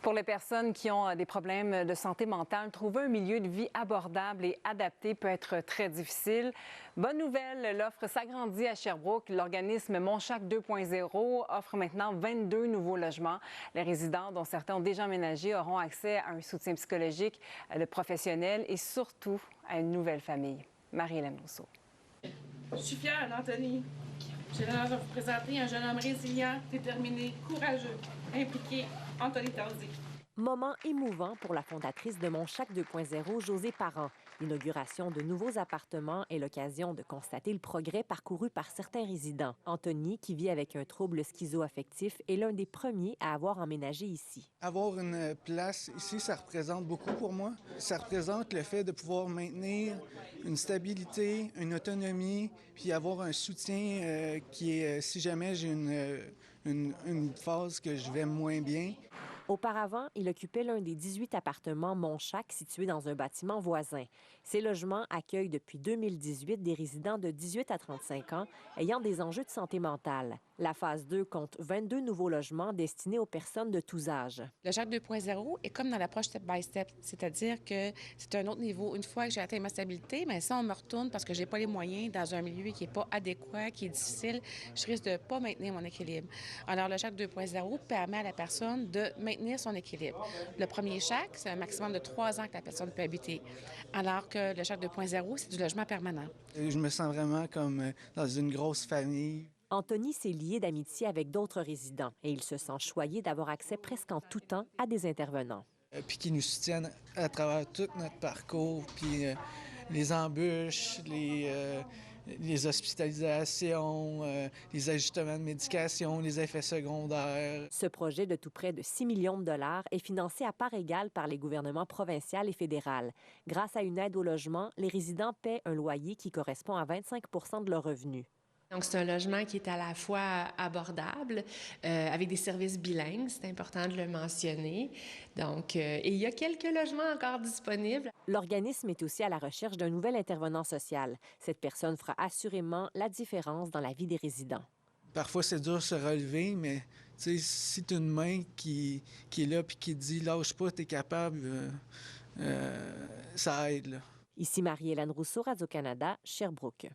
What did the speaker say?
Pour les personnes qui ont des problèmes de santé mentale, trouver un milieu de vie abordable et adapté peut être très difficile. Bonne nouvelle, l'offre s'agrandit à Sherbrooke. L'organisme Monchac 2.0 offre maintenant 22 nouveaux logements. Les résidents, dont certains ont déjà emménagé, auront accès à un soutien psychologique, de professionnels et surtout à une nouvelle famille. Marie-Hélène Rousseau. Je suis fière d'Anthony. J'ai l'honneur de vous présenter un jeune homme résilient, déterminé, courageux, impliqué, Anthony Tardy. Moment émouvant pour la fondatrice de Monchac 2.0, Josée Parent. L'inauguration de nouveaux appartements est l'occasion de constater le progrès parcouru par certains résidents. Anthony, qui vit avec un trouble schizo-affectif, est l'un des premiers à avoir emménagé ici. Avoir une place ici, ça représente beaucoup pour moi. Ça représente le fait de pouvoir maintenir une stabilité, une autonomie, puis avoir un soutien qui est, si jamais j'ai une phase que je vais moins bien. Auparavant, il occupait l'un des 18 appartements Monchac situés dans un bâtiment voisin. Ces logements accueillent depuis 2018 des résidents de 18 à 35 ans ayant des enjeux de santé mentale. La phase 2 compte 22 nouveaux logements destinés aux personnes de tous âges. Le Monchac 2.0 est comme dans l'approche step by step, c'est-à-dire que c'est un autre niveau. Une fois que j'ai atteint ma stabilité, mais si on me retourne parce que j'ai pas les moyens dans un milieu qui est pas adéquat, qui est difficile, je risque de pas maintenir mon équilibre. Alors, le Monchac 2.0 permet à la personne de maintenir son équilibre. Le premier chac, c'est un maximum de 3 ans que la personne peut habiter, alors que le Monchac 2.0, c'est du logement permanent. Je me sens vraiment comme dans une grosse famille. Anthony s'est lié d'amitié avec d'autres résidents et il se sent choyé d'avoir accès presque en tout temps à des intervenants. Puis qui nous soutiennent à travers tout notre parcours, puis les embûches, les hospitalisations, les ajustements de médication, les effets secondaires. Ce projet de tout près de 6 millions de dollars est financé à part égale par les gouvernements provincial et fédéral. Grâce à une aide au logement, les résidents paient un loyer qui correspond à 25 de leurs revenus. Donc, c'est un logement qui est à la fois abordable, avec des services bilingues, c'est important de le mentionner. Donc, et il y a quelques logements encore disponibles. L'organisme est aussi à la recherche d'un nouvel intervenant social. Cette personne fera assurément la différence dans la vie des résidents. Parfois, c'est dur de se relever, mais si tu as une main qui est là et qui dit « lâche pas, tu es capable ça aide. Là. Ici Marie-Hélène Rousseau, Radio-Canada, Sherbrooke.